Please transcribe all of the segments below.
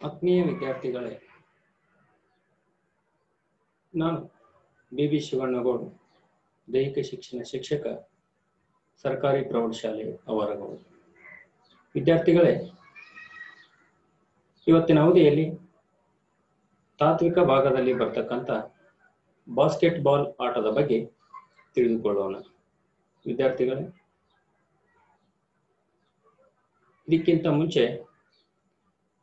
ಆತ್ಮೀಯ ವಿದ್ಯಾರ್ಥಿಗಳೇ, ನಾನು ಬಿ ಶಿವಣ್ಣಗೌಡ, ದೈಹಿಕ ಶಿಕ್ಷಣ ಶಿಕ್ಷಕ, ಸರ್ಕಾರಿ ಪ್ರೌಢಶಾಲೆ ಅವರಗೌಡ. ವಿದ್ಯಾರ್ಥಿಗಳೇ, ಇವತ್ತಿನ ಅವಧಿಯಲ್ಲಿ ತಾತ್ವಿಕ ಭಾಗದಲ್ಲಿ ಬರ್ತಕ್ಕಂಥ ಬಾಸ್ಕೆಟ್ಬಾಲ್ ಆಟದ ಬಗ್ಗೆ ತಿಳಿದುಕೊಳ್ಳೋಣ. ವಿದ್ಯಾರ್ಥಿಗಳೇ, ಇದಕ್ಕಿಂತ ಮುಂಚೆ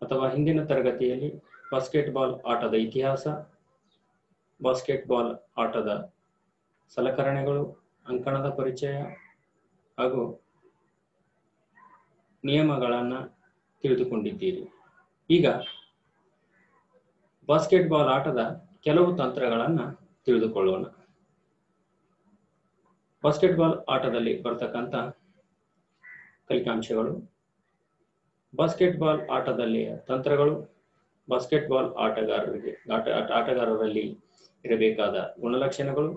ಅಥವಾ ಹಿಂದಿನ ತರಗತಿಯಲ್ಲಿ ಬಾಸ್ಕೆಟ್ಬಾಲ್ ಆಟದ ಇತಿಹಾಸ, ಬಾಸ್ಕೆಟ್ಬಾಲ್ ಆಟದ ಸಲಕರಣೆಗಳು, ಅಂಕಣದ ಪರಿಚಯ ಹಾಗೂ ನಿಯಮಗಳನ್ನು ತಿಳಿದುಕೊಂಡಿದ್ದೀರಿ. ಈಗ ಬಾಸ್ಕೆಟ್ಬಾಲ್ ಆಟದ ಕೆಲವು ತಂತ್ರಗಳನ್ನು ತಿಳಿದುಕೊಳ್ಳೋಣ. ಬಾಸ್ಕೆಟ್ಬಾಲ್ ಆಟದಲ್ಲಿ ಬರ್ತಕ್ಕಂಥ ಫಲಿತಾಂಶಗಳು, ಬಾಸ್ಕೆಟ್ಬಾಲ್ ಆಟದಲ್ಲಿ ತಂತ್ರಗಳು, ಬಾಸ್ಕೆಟ್ಬಾಲ್ ಆಟಗಾರರಲ್ಲಿ ಇರಬೇಕಾದ ಗುಣಲಕ್ಷಣಗಳು,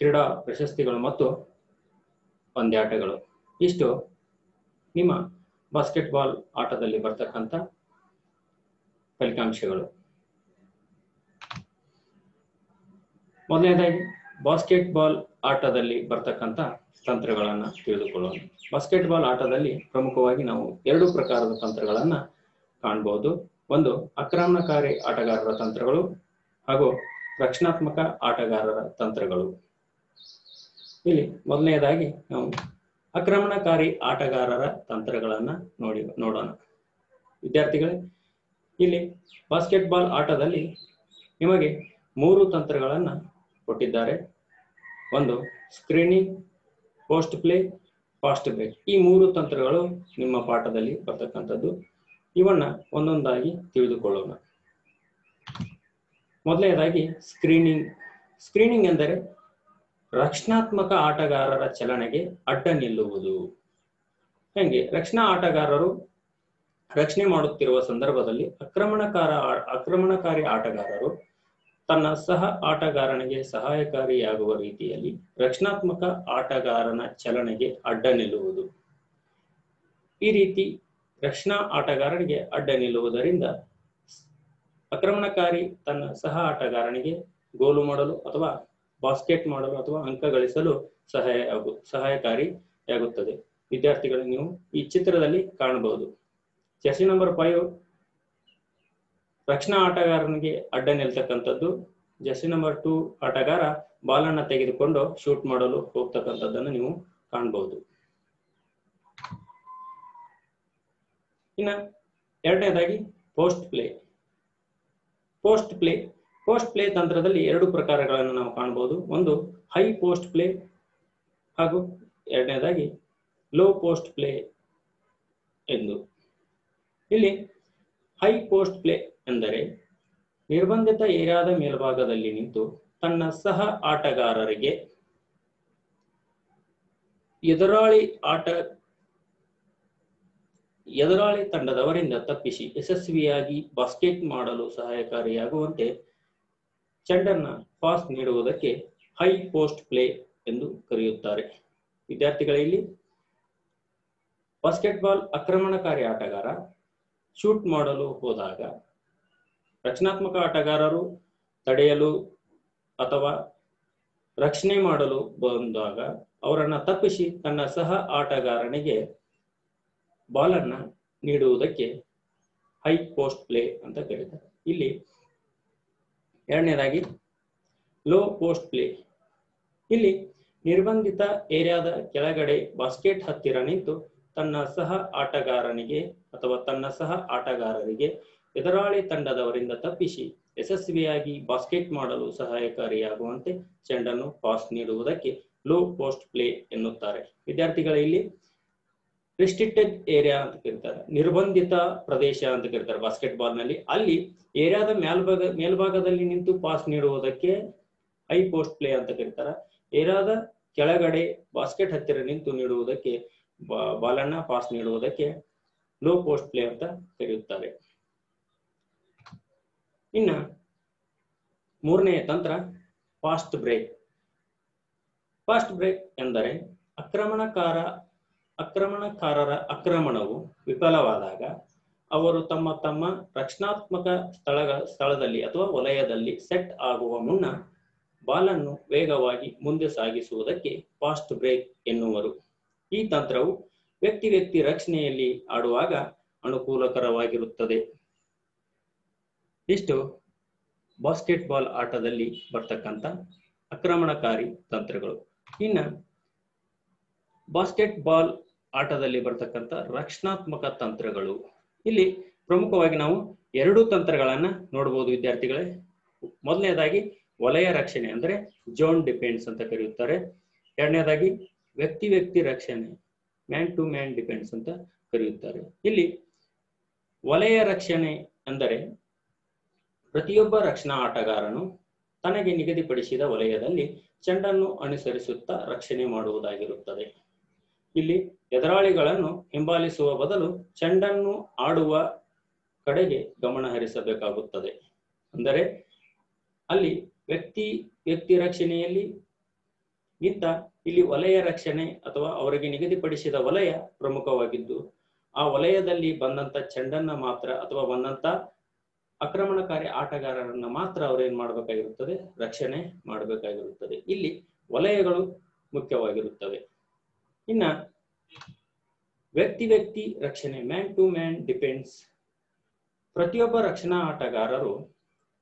ಕ್ರೀಡಾ ಪ್ರಶಸ್ತಿಗಳು ಮತ್ತು ಪಂದ್ಯಾಟಗಳು. ಇಷ್ಟು ನಿಮ್ಮ ಬಾಸ್ಕೆಟ್ಬಾಲ್ ಆಟದಲ್ಲಿ ಬರ್ತಕ್ಕಂಥ ಫಲಿತಾಂಶಗಳು. ಮೊದಲನೇದಾಗಿ ಬಾಸ್ಕೆಟ್ಬಾಲ್ ಆಟದಲ್ಲಿ ಬರ್ತಕ್ಕಂಥ ತಂತ್ರಗಳನ್ನು ತಿಳಿದುಕೊಳ್ಳೋಣ. ಬಾಸ್ಕೆಟ್ಬಾಲ್ ಆಟದಲ್ಲಿ ಪ್ರಮುಖವಾಗಿ ನಾವು ಎರಡು ಪ್ರಕಾರದ ತಂತ್ರಗಳನ್ನು ಕಾಣಬಹುದು. ಒಂದು ಆಕ್ರಮಣಕಾರಿ ಆಟಗಾರರ ತಂತ್ರಗಳು ಹಾಗೂ ರಕ್ಷಣಾತ್ಮಕ ಆಟಗಾರರ ತಂತ್ರಗಳು. ಇಲ್ಲಿ ಮೊದಲನೇದಾಗಿ ನಾವು ಆಕ್ರಮಣಕಾರಿ ಆಟಗಾರರ ತಂತ್ರಗಳನ್ನು ನೋಡೋಣ. ವಿದ್ಯಾರ್ಥಿಗಳೇ, ಇಲ್ಲಿ ಬಾಸ್ಕೆಟ್ಬಾಲ್ ಆಟದಲ್ಲಿ ನಿಮಗೆ 3 ತಂತ್ರಗಳನ್ನು ಕೊಟ್ಟಿದ್ದಾರೆ. ಒಂದು screening, post play, fast break. ಈ 3 ತಂತ್ರಗಳು ನಿಮ್ಮ ಪಾಠದಲ್ಲಿ ಬರ್ತಕ್ಕಂಥದ್ದು. ಇವನ್ನ ಒಂದೊಂದಾಗಿ ತಿಳಿದುಕೊಳ್ಳೋಣ. ಮೊದಲನೇದಾಗಿ ಸ್ಕ್ರೀನಿಂಗ್. ಸ್ಕ್ರೀನಿಂಗ್ ಎಂದರೆ ರಕ್ಷಣಾತ್ಮಕ ಆಟಗಾರರ ಚಲನೆಗೆ ಅಡ್ಡ ನಿಲ್ಲುವುದು. ಹೆಂಗೆ? ರಕ್ಷಣಾ ಆಟಗಾರರು ರಕ್ಷಣೆ ಮಾಡುತ್ತಿರುವ ಸಂದರ್ಭದಲ್ಲಿ ಆಕ್ರಮಣಕಾರಿ ಆಟಗಾರರು ತನ್ನ ಸಹ ಆಟಗಾರನಿಗೆ ಸಹಾಯಕಾರಿಯಾಗುವ ರೀತಿಯಲ್ಲಿ ರಕ್ಷಣಾತ್ಮಕ ಆಟಗಾರನ ಚಲನೆಗೆ ಅಡ್ಡ ನಿಲ್ಲುವುದು. ಈ ರೀತಿ ರಕ್ಷಣಾ ಆಟಗಾರನಿಗೆ ಅಡ್ಡ ನಿಲ್ಲುವುದರಿಂದ ಆಕ್ರಮಣಕಾರಿ ತನ್ನ ಸಹ ಆಟಗಾರನಿಗೆ ಗೋಲು ಮಾಡಲು ಅಥವಾ ಬಾಸ್ಕೆಟ್ ಮಾಡಲು ಅಥವಾ ಅಂಕ ಗಳಿಸಲು ಸಹಾಯಕಾರಿಯಾಗುತ್ತದೆ. ವಿದ್ಯಾರ್ಥಿಗಳು, ನೀವು ಈ ಚಿತ್ರದಲ್ಲಿ ಕಾಣಬಹುದು. ಜರ್ಸಿ ನಂಬರ್ 5 ರಕ್ಷಣಾ ಆಟಗಾರನಿಗೆ ಅಡ್ಡ ನಿಲ್ತಕ್ಕಂಥದ್ದು. ಜರ್ಸಿ ನಂಬರ್ 2 ಆಟಗಾರ ಬಾಲನ್ನು ತೆಗೆದುಕೊಂಡು ಶೂಟ್ ಮಾಡಲು ಹೋಗ್ತಕ್ಕಂಥದ್ದನ್ನು ನೀವು ಕಾಣಬಹುದು. ಇನ್ನು ಎರಡನೇದಾಗಿ ಪೋಸ್ಟ್ ಪ್ಲೇ. ಪೋಸ್ಟ್ ಪ್ಲೇ ತಂತ್ರದಲ್ಲಿ 2 ಪ್ರಕಾರಗಳನ್ನು ನಾವು ಕಾಣಬಹುದು. ಒಂದು ಹೈ ಪೋಸ್ಟ್ ಪ್ಲೇ ಹಾಗೂ ಎರಡನೇದಾಗಿ ಲೋ ಪೋಸ್ಟ್ ಪ್ಲೇ ಎಂದು. ಇಲ್ಲಿ ಹೈ ಪೋಸ್ಟ್ ಪ್ಲೇ ಎಂದರೆ ನಿರ್ಬಂಧಿತ ಏರಿಯಾದ ಮೇಲ್ಭಾಗದಲ್ಲಿ ನಿಂತು ತನ್ನ ಸಹ ಆಟಗಾರರಿಗೆ ಎದುರಾಳಿ ತಂಡದವರಿಂದ ತಪ್ಪಿಸಿ ಯಶಸ್ವಿಯಾಗಿ ಬಾಸ್ಕೆಟ್ ಮಾಡಲು ಸಹಾಯಕಾರಿಯಾಗುವಂತೆ ಚೆಂಡನ್ನ ಪಾಸ್ ನೀಡುವುದಕ್ಕೆ ಹೈ ಪೋಸ್ಟ್ ಪ್ಲೇ ಎಂದು ಕರೆಯುತ್ತಾರೆ. ವಿದ್ಯಾರ್ಥಿಗಳಲ್ಲಿ ಬಾಸ್ಕೆಟ್ಬಾಲ್ ಆಕ್ರಮಣಕಾರಿ ಆಟಗಾರ ಶೂಟ್ ಮಾಡಲು ಹೋದಾಗ ರಕ್ಷಣಾತ್ಮಕ ಆಟಗಾರರು ತಡೆಯಲು ಅಥವಾ ರಕ್ಷಣೆ ಮಾಡಲು ಬಂದಾಗ ಅವರನ್ನು ತಪ್ಪಿಸಿ ತನ್ನ ಸಹ ಆಟಗಾರನಿಗೆ ಬಾಲನ್ನು ನೀಡುವುದಕ್ಕೆ ಹೈ ಪೋಸ್ಟ್ ಪ್ಲೇ ಅಂತ ಕರೀತಾರೆ. ಇಲ್ಲಿ ಎರಡನೇದಾಗಿ ಲೋ ಪೋಸ್ಟ್ ಪ್ಲೇ. ಇಲ್ಲಿ ನಿರ್ಬಂಧಿತ ಏರಿಯಾದ ಕೆಳಗಡೆ ಬಾಸ್ಕೆಟ್ ಹತ್ತಿರ ನಿಂತು ತನ್ನ ಸಹ ಆಟಗಾರನಿಗೆ ಅಥವಾ ತನ್ನ ಸಹ ಆಟಗಾರರಿಗೆ ಎದುರಾಳಿ ತಂಡದವರಿಂದ ತಪ್ಪಿಸಿ ಯಶಸ್ವಿಯಾಗಿ ಬಾಸ್ಕೆಟ್ ಮಾಡಲು ಸಹಾಯಕಾರಿಯಾಗುವಂತೆ ಚೆಂಡನ್ನು ಪಾಸ್ ನೀಡುವುದಕ್ಕೆ ಲೋ ಪೋಸ್ಟ್ ಪ್ಲೇ ಎನ್ನುತ್ತಾರೆ. ವಿದ್ಯಾರ್ಥಿಗಳ, ಇಲ್ಲಿ ರಿಸ್ಟ್ರಿಕ್ಟೆಡ್ ಏರಿಯಾ ಅಂತ ಕರೀತಾರೆ, ನಿರ್ಬಂಧಿತ ಪ್ರದೇಶ ಅಂತ ಕರೀತಾರೆ ಬಾಸ್ಕೆಟ್ಬಾಲ್ ನಲ್ಲಿ. ಅಲ್ಲಿ ಏರಿಯಾದ ಮೇಲ್ಭಾಗದಲ್ಲಿ ನಿಂತು ಪಾಸ್ ನೀಡುವುದಕ್ಕೆ ಹೈ ಪೋಸ್ಟ್ ಪ್ಲೇ ಅಂತ ಕರೀತಾರೆ. ಏರಿಯಾದ ಕೆಳಗಡೆ ಬಾಸ್ಕೆಟ್ ಹತ್ತಿರ ನಿಂತು ನೀಡುವುದಕ್ಕೆ ಬಾಲನ್ನ ಪಾಸ್ ನೀಡುವುದಕ್ಕೆ ಲೋ ಪೋಸ್ಟ್ ಪ್ಲೇ ಅಂತ ಕರೆಯುತ್ತಾರೆ. ಇನ್ನ ಮೂರನೆಯ ತಂತ್ರ ಫಾಸ್ಟ್ ಬ್ರೇಕ್. ಫಾಸ್ಟ್ ಬ್ರೇಕ್ ಎಂದರೆ ಆಕ್ರಮಣಕಾರರ ಆಕ್ರಮಣವು ವಿಫಲವಾದಾಗ ಅವರು ತಮ್ಮ ತಮ್ಮ ರಕ್ಷಣಾತ್ಮಕ ಸ್ಥಳದಲ್ಲಿ ಅಥವಾ ವಲಯದಲ್ಲಿ ಸೆಟ್ ಆಗುವ ಮುನ್ನ ಬಾಲನ್ನು ವೇಗವಾಗಿ ಮುಂದೆ ಸಾಗಿಸುವುದಕ್ಕೆ ಫಾಸ್ಟ್ ಬ್ರೇಕ್ ಎನ್ನುವರು. ಈ ತಂತ್ರವು ವ್ಯಕ್ತಿ ರಕ್ಷಣೆಯಲ್ಲಿ ಆಡುವಾಗ ಅನುಕೂಲಕರವಾಗಿರುತ್ತದೆ. ಇಷ್ಟು ಬಾಸ್ಕೆಟ್ಬಾಲ್ ಆಟದಲ್ಲಿ ಬರ್ತಕ್ಕಂಥ ಆಕ್ರಮಣಕಾರಿ ತಂತ್ರಗಳು. ಇನ್ನು ಬಾಸ್ಕೆಟ್ಬಾಲ್ ಆಟದಲ್ಲಿ ಬರ್ತಕ್ಕಂಥ ರಕ್ಷಣಾತ್ಮಕ ತಂತ್ರಗಳು. ಇಲ್ಲಿ ಪ್ರಮುಖವಾಗಿ ನಾವು ಎರಡು ತಂತ್ರಗಳನ್ನ ನೋಡಬಹುದು ವಿದ್ಯಾರ್ಥಿಗಳೇ. ಮೊದಲನೇದಾಗಿ ವಲಯ ರಕ್ಷಣೆ ಅಂದ್ರೆ ಜೋನ್ ಡಿಫೆನ್ಸ್ ಅಂತ ಕರೆಯುತ್ತಾರೆ. ಎರಡನೇದಾಗಿ ವ್ಯಕ್ತಿ ರಕ್ಷಣೆ ಮ್ಯಾನ್ ಟು ಮ್ಯಾನ್ ಡಿಫೆನ್ಸ್ ಅಂತ ಕರೆಯುತ್ತಾರೆ. ಇಲ್ಲಿ ವಲಯ ರಕ್ಷಣೆ ಅಂದರೆ ಪ್ರತಿಯೊಬ್ಬ ರಕ್ಷಣಾ ಆಟಗಾರನು ತನಗೆ ನಿಗದಿಪಡಿಸಿದ ವಲಯದಲ್ಲಿ ಚೆಂಡನ್ನು ಅನುಸರಿಸುತ್ತಾ ರಕ್ಷಣೆ ಮಾಡುವುದಾಗಿರುತ್ತದೆ. ಇಲ್ಲಿ ಎದುರಾಳಿಗಳನ್ನು ಹಿಂಬಾಲಿಸುವ ಬದಲು ಚೆಂಡನ್ನು ಆಡುವ ಕಡೆಗೆ ಗಮನ ಹರಿಸಬೇಕಾಗುತ್ತದೆ. ಅಂದರೆ ಅಲ್ಲಿ ವ್ಯಕ್ತಿ ರಕ್ಷಣೆಯಲ್ಲಿ ಗಿಂತ ಇಲ್ಲಿ ವಲಯ ರಕ್ಷಣೆ ಅಥವಾ ಅವರಿಗೆ ನಿಗದಿಪಡಿಸಿದ ವಲಯ ಪ್ರಮುಖವಾಗಿದ್ದು, ಆ ವಲಯದಲ್ಲಿ ಬಂದಂತ ಚೆಂಡನ್ನ ಮಾತ್ರ ಅಥವಾ ಬಂದಂತ ಆಕ್ರಮಣಕಾರಿ ಆಟಗಾರರನ್ನ ಮಾತ್ರ ಅವ್ರೇನ್ ಮಾಡಬೇಕಾಗಿರುತ್ತದೆ, ರಕ್ಷಣೆ ಮಾಡಬೇಕಾಗಿರುತ್ತದೆ. ಇಲ್ಲಿ ವಲಯಗಳು ಮುಖ್ಯವಾಗಿರುತ್ತವೆ. ಇನ್ನ ವ್ಯಕ್ತಿ ರಕ್ಷಣೆ ಮ್ಯಾನ್ ಟು ಮ್ಯಾನ್ ಡಿಫೆನ್ಸ್. ಪ್ರತಿಯೊಬ್ಬ ರಕ್ಷಣಾ ಆಟಗಾರರು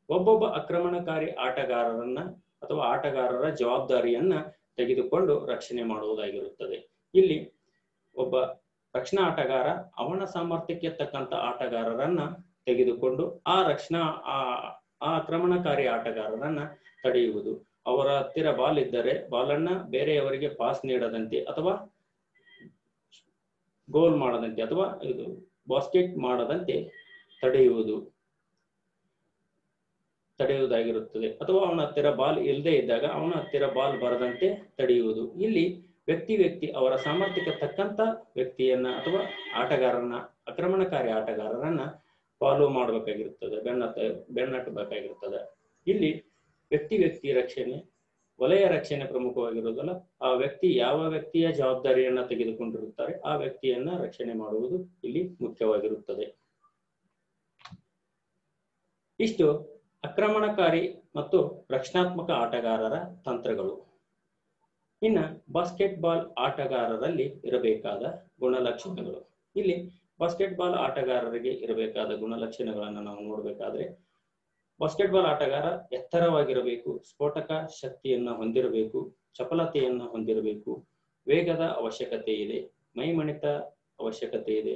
ಒಬ್ಬೊಬ್ಬ ಆಕ್ರಮಣಕಾರಿ ಆಟಗಾರರನ್ನ ಅಥವಾ ಆಟಗಾರರ ಜವಾಬ್ದಾರಿಯನ್ನ ತೆಗೆದುಕೊಂಡು ರಕ್ಷಣೆ ಮಾಡುವುದಾಗಿರುತ್ತದೆ. ಇಲ್ಲಿ ಒಬ್ಬ ರಕ್ಷಣಾ ಆಟಗಾರ ಅವನ ಸಾಮರ್ಥ್ಯಕ್ಕೆ ತಕ್ಕಂತ ಆಟಗಾರರನ್ನ ತೆಗೆದುಕೊಂಡು ಆ ಆಕ್ರಮಣಕಾರಿ ಆಟಗಾರರನ್ನ ತಡೆಯುವುದು. ಅವರ ಹತ್ತಿರ ಬಾಲ್ ಇದ್ದರೆ ಬಾಲನ್ನ ಬೇರೆಯವರಿಗೆ ಪಾಸ್ ನೀಡದಂತೆ ಅಥವಾ ಗೋಲ್ ಮಾಡದಂತೆ ಅಥವಾ ಇದು ಬಾಸ್ಕೆಟ್ ಮಾಡದಂತೆ ತಡೆಯುವುದಾಗಿರುತ್ತದೆ. ಅಥವಾ ಅವನ ಹತ್ತಿರ ಬಾಲ್ ಇಲ್ಲದೆ ಇದ್ದಾಗ ಅವನ ಹತ್ತಿರ ಬಾಲ್ ಬರದಂತೆ ತಡೆಯುವುದು. ಇಲ್ಲಿ ವ್ಯಕ್ತಿ ಅವರ ಸಾಮರ್ಥ್ಯಕ್ಕೆ ತಕ್ಕಂತ ವ್ಯಕ್ತಿಯನ್ನ ಅಥವಾ ಆಟಗಾರರನ್ನ ಆಕ್ರಮಣಕಾರಿ ಆಟಗಾರರನ್ನ ಫಾಲೋ ಮಾಡಬೇಕಾಗಿರುತ್ತದೆ, ಬೆನ್ನಟ್ಟಬೇಕಾಗಿರುತ್ತದೆ. ಇಲ್ಲಿ ವ್ಯಕ್ತಿ ರಕ್ಷಣೆ ವಲಯ ರಕ್ಷಣೆ ಪ್ರಮುಖವಾಗಿರುವುದಲ್ಲ, ಆ ವ್ಯಕ್ತಿ ಯಾವ ವ್ಯಕ್ತಿಯ ಜವಾಬ್ದಾರಿಯನ್ನ ತೆಗೆದುಕೊಂಡಿರುತ್ತಾರೆ ಆ ವ್ಯಕ್ತಿಯನ್ನ ರಕ್ಷಣೆ ಮಾಡುವುದು ಇಲ್ಲಿ ಮುಖ್ಯವಾಗಿರುತ್ತದೆ. ಇಷ್ಟು ಆಕ್ರಮಣಕಾರಿ ಮತ್ತು ರಕ್ಷಣಾತ್ಮಕ ಆಟಗಾರರ ತಂತ್ರಗಳು. ಇನ್ನ ಬಾಸ್ಕೆಟ್ಬಾಲ್ ಆಟಗಾರರಲ್ಲಿ ಇರಬೇಕಾದ ಗುಣಲಕ್ಷಣಗಳು. ಇಲ್ಲಿ ಬಾಸ್ಕೆಟ್ಬಾಲ್ ಆಟಗಾರರಿಗೆ ಇರಬೇಕಾದ ಗುಣಲಕ್ಷಣಗಳನ್ನು ನಾವು ನೋಡಬೇಕಾದ್ರೆ, ಬಾಸ್ಕೆಟ್ಬಾಲ್ ಆಟಗಾರ ಎತ್ತರವಾಗಿರಬೇಕು, ಸ್ಫೋಟಕ ಶಕ್ತಿಯನ್ನ ಹೊಂದಿರಬೇಕು, ಚಪಲತೆಯನ್ನ ಹೊಂದಿರಬೇಕು, ವೇಗದ ಅವಶ್ಯಕತೆ ಇದೆ, ಮೈಮಣಿತ ಅವಶ್ಯಕತೆ ಇದೆ,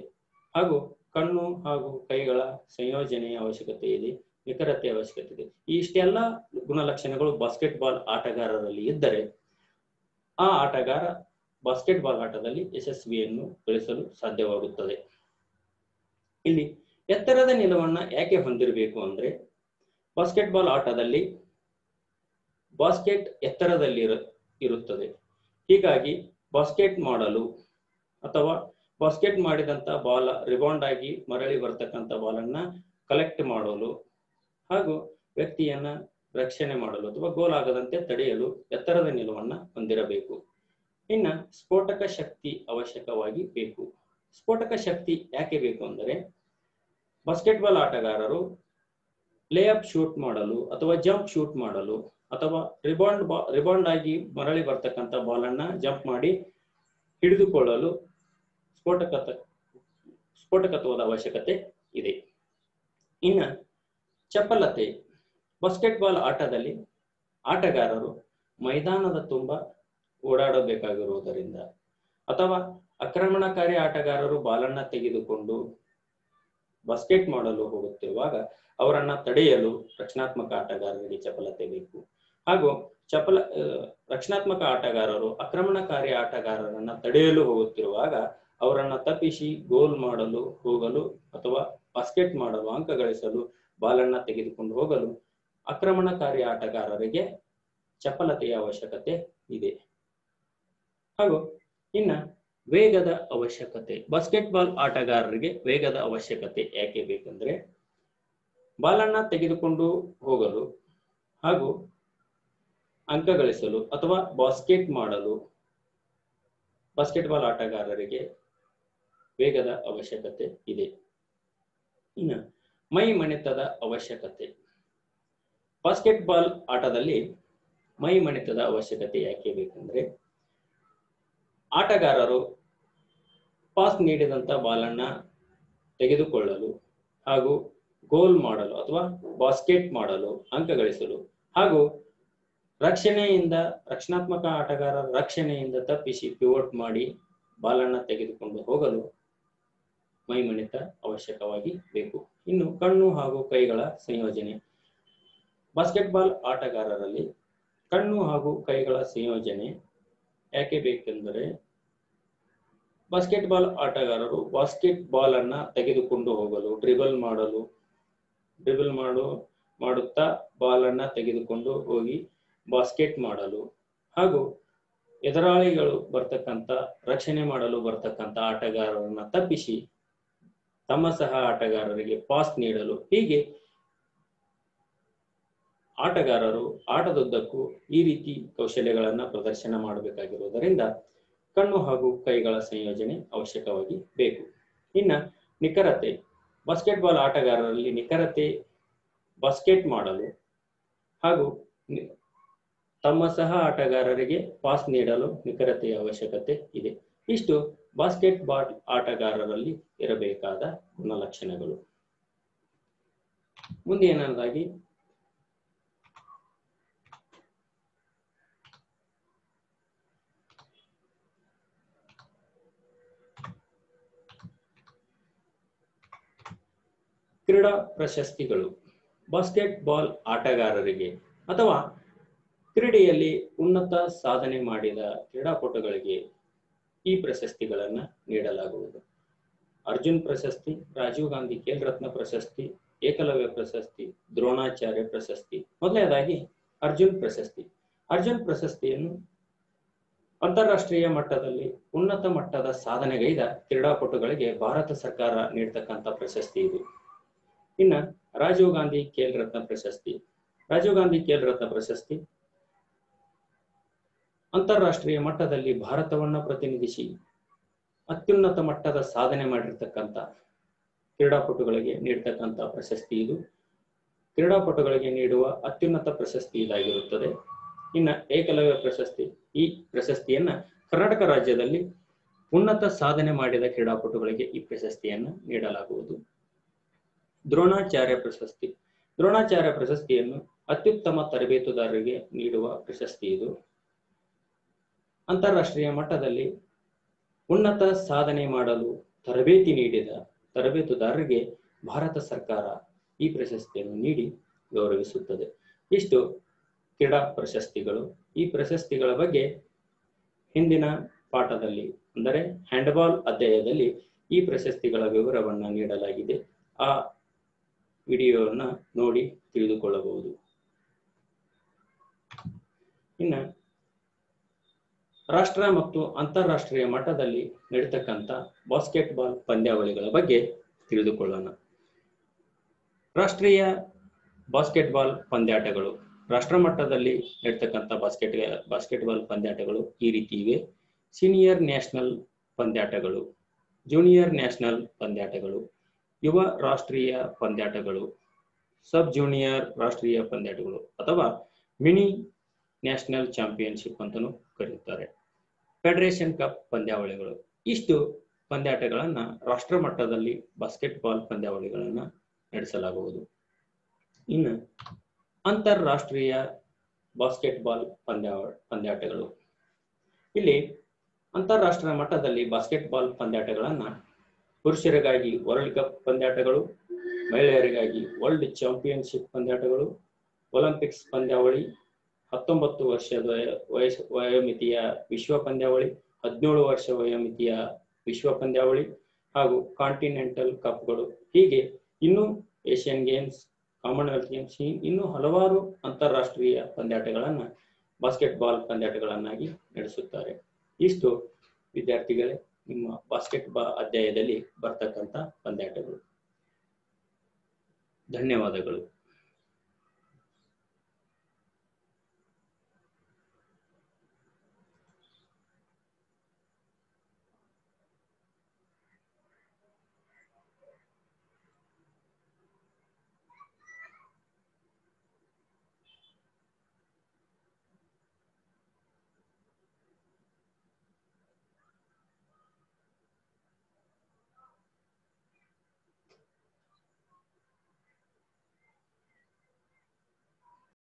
ಹಾಗೂ ಕಣ್ಣು ಹಾಗೂ ಕೈಗಳ ಸಂಯೋಜನೆಯ ಅವಶ್ಯಕತೆ ಇದೆ, ನಿಖರತೆ ಅವಶ್ಯಕತೆ ಇದೆ. ಇಷ್ಟೆಲ್ಲ ಗುಣಲಕ್ಷಣಗಳು ಬಾಸ್ಕೆಟ್ಬಾಲ್ ಆಟಗಾರರಲ್ಲಿ ಇದ್ದರೆ ಆ ಆಟಗಾರ ಬಾಸ್ಕೆಟ್ಬಾಲ್ ಆಟದಲ್ಲಿ ಯಶಸ್ವಿಯನ್ನು ಗಳಿಸಲು ಸಾಧ್ಯವಾಗುತ್ತದೆ. ಇಲ್ಲಿ ಎತ್ತರದ ನಿಲುವನ್ನ ಯಾಕೆ ಹೊಂದಿರಬೇಕು ಅಂದ್ರೆ, ಬಾಸ್ಕೆಟ್ಬಾಲ್ ಆಟದಲ್ಲಿ ಬಾಸ್ಕೆಟ್ ಎತ್ತರದಲ್ಲಿ ಇರುತ್ತದೆ. ಹೀಗಾಗಿ ಬಾಸ್ಕೆಟ್ ಮಾಡಲು ಅಥವಾ ಬಾಸ್ಕೆಟ್ ಮಾಡಿದಂತ ಬಾಲ್ ರಿಬೌಂಡ್ ಆಗಿ ಮರಳಿ ಬರ್ತಕ್ಕಂಥ ಬಾಲನ್ನ ಕಲೆಕ್ಟ್ ಮಾಡಲು ಹಾಗೂ ವ್ಯಕ್ತಿಯನ್ನ ರಕ್ಷಣೆ ಮಾಡಲು ಅಥವಾ ಗೋಲ್ ಆಗದಂತೆ ತಡೆಯಲು ಎತ್ತರದ ನಿಲುವನ್ನ ಹೊಂದಿರಬೇಕು. ಇನ್ನ ಸ್ಫೋಟಕ ಶಕ್ತಿ ಅವಶ್ಯಕವಾಗಿ ಬೇಕು. ಸ್ಫೋಟಕ ಶಕ್ತಿ ಯಾಕೆ ಬೇಕು ಅಂದರೆ, ಬಾಸ್ಕೆಟ್ಬಾಲ್ ಆಟಗಾರರು ಲೇಅಪ್ ಶೂಟ್ ಮಾಡಲು ಅಥವಾ ಜಂಪ್ ಶೂಟ್ ಮಾಡಲು ಅಥವಾ ರಿಬೌಂಡ್ ಆಗಿ ಮರಳಿ ಬರ್ತಕ್ಕಂಥ ಬಾಲನ್ನ ಜಂಪ್ ಮಾಡಿ ಹಿಡಿದುಕೊಳ್ಳಲು ಸ್ಫೋಟಕತ್ವದ ಅವಶ್ಯಕತೆ ಇದೆ. ಇನ್ನ ಚಪಲತೆ. ಬಾಸ್ಕೆಟ್ಬಾಲ್ ಆಟದಲ್ಲಿ ಆಟಗಾರರು ಮೈದಾನದ ತುಂಬ ಓಡಾಡಬೇಕಾಗಿರುವುದರಿಂದ ಅಥವಾ ಆಕ್ರಮಣಕಾರಿ ಆಟಗಾರರು ಬಾಲನ್ನ ತೆಗೆದುಕೊಂಡು ಬಾಸ್ಕೆಟ್ ಮಾಡಲು ಹೋಗುತ್ತಿರುವಾಗ ಅವರನ್ನ ತಡೆಯಲು ರಕ್ಷಣಾತ್ಮಕ ಆಟಗಾರರಿಗೆ ಚಪಲತೆ ಬೇಕು. ಹಾಗೂ ರಕ್ಷಣಾತ್ಮಕ ಆಟಗಾರರು ಆಕ್ರಮಣಕಾರಿ ಆಟಗಾರರನ್ನ ತಡೆಯಲು ಹೋಗುತ್ತಿರುವಾಗ ಅವರನ್ನ ತಪ್ಪಿಸಿ ಗೋಲ್ ಮಾಡಲು ಹೋಗಲು ಅಥವಾ ಬಾಸ್ಕೆಟ್ ಮಾಡಲು ಅಂಕ ಗಳಿಸಲು ಬಾಲನ್ನ ತೆಗೆದುಕೊಂಡು ಹೋಗಲು ಆಕ್ರಮಣಕಾರಿ ಆಟಗಾರರಿಗೆ ಚಪಲತೆಯ ಅವಶ್ಯಕತೆ ಇದೆ. ಹಾಗೂ ಇನ್ನ ವೇಗದ ಅವಶ್ಯಕತೆ. ಬಾಸ್ಕೆಟ್ಬಾಲ್ ಆಟಗಾರರಿಗೆ ವೇಗದ ಅವಶ್ಯಕತೆ ಯಾಕೆ ಬೇಕಂದ್ರೆ, ಬಾಲನ್ನ ತೆಗೆದುಕೊಂಡು ಹೋಗಲು ಹಾಗೂ ಅಂಕ ಗಳಿಸಲು ಅಥವಾ ಬಾಸ್ಕೆಟ್ ಮಾಡಲು ಬಾಸ್ಕೆಟ್ಬಾಲ್ ಆಟಗಾರರಿಗೆ ವೇಗದ ಅವಶ್ಯಕತೆ ಇದೆ. ಮೈ ಮಣಿತದ ಅವಶ್ಯಕತೆ. ಬಾಸ್ಕೆಟ್ಬಾಲ್ ಆಟದಲ್ಲಿ ಮೈ ಮಣಿತದ ಅವಶ್ಯಕತೆ ಯಾಕೆ ಬೇಕೆಂದ್ರೆ, ಆಟಗಾರರು ಪಾಸ್ ನೀಡಿದಂತ ಬಾಲನ್ನ ತೆಗೆದುಕೊಳ್ಳಲು ಹಾಗೂ ಗೋಲ್ ಮಾಡಲು ಅಥವಾ ಬಾಸ್ಕೆಟ್ ಮಾಡಲು, ಅಂಕ ಗಳಿಸಲು ಹಾಗೂ ರಕ್ಷಣಾತ್ಮಕ ಆಟಗಾರರ ರಕ್ಷಣೆಯಿಂದ ತಪ್ಪಿಸಿ ಪಿವೋಟ್ ಮಾಡಿ ಬಾಲನ್ನ ತೆಗೆದುಕೊಂಡು ಹೋಗಲು ಮೈಮಣಿತ ಅವಶ್ಯಕವಾಗಿ ಬೇಕು. ಇನ್ನು ಕಣ್ಣು ಹಾಗೂ ಕೈಗಳ ಸಂಯೋಜನೆ. ಬಾಸ್ಕೆಟ್ಬಾಲ್ ಆಟಗಾರರಲ್ಲಿ ಕಣ್ಣು ಹಾಗೂ ಕೈಗಳ ಸಂಯೋಜನೆ ಯಾಕೆ ಬೇಕೆಂದರೆ, ಬಾಸ್ಕೆಟ್ಬಾಲ್ ಆಟಗಾರರು ಬಾಸ್ಕೆಟ್ ಬಾಲ್ ಅನ್ನ ತೆಗೆದುಕೊಂಡು ಹೋಗಲು ಡ್ರಿಬಲ್ ಮಾಡುತ್ತಾ ಬಾಲ್ ಅನ್ನ ತೆಗೆದುಕೊಂಡು ಹೋಗಿ ಬಾಸ್ಕೆಟ್ ಮಾಡಲು ಹಾಗೂ ಎದುರಾಳಿಗಳು ರಕ್ಷಣೆ ಮಾಡಲು ಬರ್ತಕ್ಕಂಥ ಆಟಗಾರರನ್ನ ತಪ್ಪಿಸಿ ತಮ್ಮ ಸಹ ಆಟಗಾರರಿಗೆ ಪಾಸ್ ನೀಡಲು, ಹೀಗೆ ಆಟಗಾರರು ಆಟದುದ್ದಕ್ಕೂ ಈ ರೀತಿ ಕೌಶಲ್ಯಗಳನ್ನ ಪ್ರದರ್ಶನ ಮಾಡಬೇಕಾಗಿರುವುದರಿಂದ ಕಣ್ಣು ಹಾಗೂ ಕೈಗಳ ಸಂಯೋಜನೆ ಅವಶ್ಯಕವಾಗಿ ಬೇಕು. ಇನ್ನ ನಿಖರತೆ. ಬಾಸ್ಕೆಟ್ಬಾಲ್ ಆಟಗಾರರಲ್ಲಿ ನಿಖರತೆ, ಬಾಸ್ಕೆಟ್ ಮಾಡಲು ಹಾಗೂ ತಮ್ಮ ಸಹ ಆಟಗಾರರಿಗೆ ಪಾಸ್ ನೀಡಲು ನಿಖರತೆಯ ಅವಶ್ಯಕತೆ ಇದೆ. ಇಷ್ಟು ಬಾಸ್ಕೆಟ್ಬಾಲ್ ಆಟಗಾರರಲ್ಲಿ ಇರಬೇಕಾದ ಗುಣಲಕ್ಷಣಗಳು. ಮುಂದೇನದಾಗಿ ಕ್ರೀಡಾ ಪ್ರಶಸ್ತಿಗಳು. ಬಾಸ್ಕೆಟ್ಬಾಲ್ ಆಟಗಾರರಿಗೆ ಅಥವಾ ಕ್ರೀಡೆಯಲ್ಲಿ ಉನ್ನತ ಸಾಧನೆ ಮಾಡಿದ ಕ್ರೀಡಾಪಟುಗಳಿಗೆ ಈ ಪ್ರಶಸ್ತಿಗಳನ್ನ ನೀಡಲಾಗುವುದು. ಅರ್ಜುನ್ ಪ್ರಶಸ್ತಿ, ರಾಜೀವ್ ಗಾಂಧಿ ಖೇಲ್ ರತ್ನ ಪ್ರಶಸ್ತಿ, ಏಕಲವ್ಯ ಪ್ರಶಸ್ತಿ, ದ್ರೋಣಾಚಾರ್ಯ ಪ್ರಶಸ್ತಿ. ಮೊದಲನೇದಾಗಿ ಅರ್ಜುನ್ ಪ್ರಶಸ್ತಿ. ಅರ್ಜುನ್ ಪ್ರಶಸ್ತಿಯನ್ನು ಅಂತಾರಾಷ್ಟ್ರೀಯ ಮಟ್ಟದಲ್ಲಿ ಉನ್ನತ ಮಟ್ಟದ ಸಾಧನೆಗೈದ ಕ್ರೀಡಾಪಟುಗಳಿಗೆ ಭಾರತ ಸರ್ಕಾರ ನೀಡತಕ್ಕಂಥ ಪ್ರಶಸ್ತಿ ಇದು. ಇನ್ನ ರಾಜೀವ್ ಗಾಂಧಿ ಖೇಲ್ ರತ್ನ ಪ್ರಶಸ್ತಿ. ರಾಜೀವ್ ಗಾಂಧಿ ಖೇಲ್ ರತ್ನ ಪ್ರಶಸ್ತಿ ಅಂತಾರಾಷ್ಟ್ರೀಯ ಮಟ್ಟದಲ್ಲಿ ಭಾರತವನ್ನ ಪ್ರತಿನಿಧಿಸಿ ಅತ್ಯುನ್ನತ ಮಟ್ಟದ ಸಾಧನೆ ಮಾಡಿರ್ತಕ್ಕಂಥ ಕ್ರೀಡಾಪಟುಗಳಿಗೆ ನೀಡತಕ್ಕಂಥ ಪ್ರಶಸ್ತಿ ಇದು. ಕ್ರೀಡಾಪಟುಗಳಿಗೆ ನೀಡುವ ಅತ್ಯುನ್ನತ ಪ್ರಶಸ್ತಿ ಇದಾಗಿರುತ್ತದೆ. ಇನ್ನ ಏಕಲವ್ಯ ಪ್ರಶಸ್ತಿ. ಈ ಪ್ರಶಸ್ತಿಯನ್ನ ಕರ್ನಾಟಕ ರಾಜ್ಯದಲ್ಲಿ ಉನ್ನತ ಸಾಧನೆ ಮಾಡಿದ ಕ್ರೀಡಾಪಟುಗಳಿಗೆ ಈ ಪ್ರಶಸ್ತಿಯನ್ನ ನೀಡಲಾಗುವುದು. ದ್ರೋಣಾಚಾರ್ಯ ಪ್ರಶಸ್ತಿ. ದ್ರೋಣಾಚಾರ್ಯ ಪ್ರಶಸ್ತಿಯನ್ನು ಅತ್ಯುತ್ತಮ ತರಬೇತುದಾರರಿಗೆ ನೀಡುವ ಪ್ರಶಸ್ತಿ ಇದು. ಅಂತಾರಾಷ್ಟ್ರೀಯ ಮಟ್ಟದಲ್ಲಿ ಉನ್ನತ ಸಾಧನೆ ಮಾಡಲು ತರಬೇತಿ ನೀಡಿದ ತರಬೇತುದಾರರಿಗೆ ಭಾರತ ಸರ್ಕಾರ ಈ ಪ್ರಶಸ್ತಿಯನ್ನು ನೀಡಿ ಗೌರವಿಸುತ್ತದೆ. ಇಷ್ಟು ಕ್ರೀಡಾ ಪ್ರಶಸ್ತಿಗಳು. ಈ ಪ್ರಶಸ್ತಿಗಳ ಬಗ್ಗೆ ಹಿಂದಿನ ಪಾಠದಲ್ಲಿ ಅಂದರೆ ಹ್ಯಾಂಡ್ಬಾಲ್ ಅಧ್ಯಾಯದಲ್ಲಿ ಈ ಪ್ರಶಸ್ತಿಗಳ ವಿವರವನ್ನು ನೀಡಲಾಗಿದೆ. ಆ ವಿಡಿಯೋವನ್ನ ನೋಡಿ ತಿಳಿದುಕೊಳ್ಳಬಹುದು. ಇನ್ನು ರಾಷ್ಟ್ರ ಮತ್ತು ಅಂತಾರಾಷ್ಟ್ರೀಯ ಮಟ್ಟದಲ್ಲಿ ನಡೆತಕ್ಕಂಥ ಬಾಸ್ಕೆಟ್ಬಾಲ್ ಪಂದ್ಯಾವಳಿಗಳ ಬಗ್ಗೆ ತಿಳಿದುಕೊಳ್ಳೋಣ. ರಾಷ್ಟ್ರೀಯ ಬಾಸ್ಕೆಟ್ಬಾಲ್ ಪಂದ್ಯಾಟಗಳು. ರಾಷ್ಟ್ರ ಮಟ್ಟದಲ್ಲಿ ನಡೆತಕ್ಕಂಥ ಬಾಸ್ಕೆಟ್ಬಾಲ್ ಪಂದ್ಯಾಟಗಳು ಈ ರೀತಿ ಇವೆ. ಸೀನಿಯರ್ ನ್ಯಾಷನಲ್ ಪಂದ್ಯಾಟಗಳು, ಜೂನಿಯರ್ ನ್ಯಾಷನಲ್ ಪಂದ್ಯಾಟಗಳು, ಯುವ ರಾಷ್ಟ್ರೀಯ ಪಂದ್ಯಾಟಗಳು, ಸಬ್ ಜೂನಿಯರ್ ರಾಷ್ಟ್ರೀಯ ಪಂದ್ಯಾಟಗಳು ಅಥವಾ ಮಿನಿ ನ್ಯಾಷನಲ್ ಚಾಂಪಿಯನ್ಶಿಪ್ ಅಂತಲೂ ಕರೆಯುತ್ತಾರೆ. ಫೆಡರೇಷನ್ ಕಪ್ ಪಂದ್ಯಾವಳಿಗಳು. ಇಷ್ಟು ಪಂದ್ಯಾಟಗಳನ್ನ ರಾಷ್ಟ್ರ ಮಟ್ಟದಲ್ಲಿ ಬಾಸ್ಕೆಟ್ಬಾಲ್ ಪಂದ್ಯಾವಳಿಗಳನ್ನ ನಡೆಸಲಾಗುವುದು. ಇನ್ನು ಅಂತಾರಾಷ್ಟ್ರೀಯ ಬಾಸ್ಕೆಟ್ಬಾಲ್ ಪಂದ್ಯಾಟಗಳು. ಇಲ್ಲಿ ಅಂತಾರಾಷ್ಟ್ರೀಯ ಮಟ್ಟದಲ್ಲಿ ಬಾಸ್ಕೆಟ್ಬಾಲ್ ಪಂದ್ಯಾಟಗಳನ್ನ ಪುರುಷರಿಗಾಗಿ ವರ್ಲ್ಡ್ ಕಪ್ ಪಂದ್ಯಾಟಗಳು, ಮಹಿಳೆಯರಿಗಾಗಿ ವರ್ಲ್ಡ್ ಚಾಂಪಿಯನ್ಶಿಪ್ ಪಂದ್ಯಾಟಗಳು, ಒಲಿಂಪಿಕ್ಸ್ ಪಂದ್ಯಾವಳಿ, 19 ವರ್ಷದ ವಯೋಮಿತಿಯ ವಿಶ್ವ ಪಂದ್ಯಾವಳಿ, 17 ವರ್ಷ ವಯೋಮಿತಿಯ ವಿಶ್ವ ಪಂದ್ಯಾವಳಿ ಹಾಗೂ ಕಾಂಟಿನೆಂಟಲ್ ಕಪ್ಗಳು, ಹೀಗೆ ಇನ್ನೂ ಏಷ್ಯನ್ ಗೇಮ್ಸ್, ಕಾಮನ್ವೆಲ್ತ್ ಗೇಮ್ಸ್, ಇನ್ನೂ ಹಲವಾರು ಅಂತಾರಾಷ್ಟ್ರೀಯ ಪಂದ್ಯಾಟಗಳನ್ನ ಬಾಸ್ಕೆಟ್ಬಾಲ್ ಪಂದ್ಯಾಟಗಳನ್ನಾಗಿ ನಡೆಸುತ್ತಾರೆ. ಇಷ್ಟು ವಿದ್ಯಾರ್ಥಿಗಳೇ ನಿಮ್ಮ ಬಾಸ್ಕೆಟ್ಬಾಲ್ ಅಧ್ಯಾಯದಲ್ಲಿ ಬರ್ತಕ್ಕಂಥ ಪಂದ್ಯಾಟಗಳು. ಧನ್ಯವಾದಗಳು.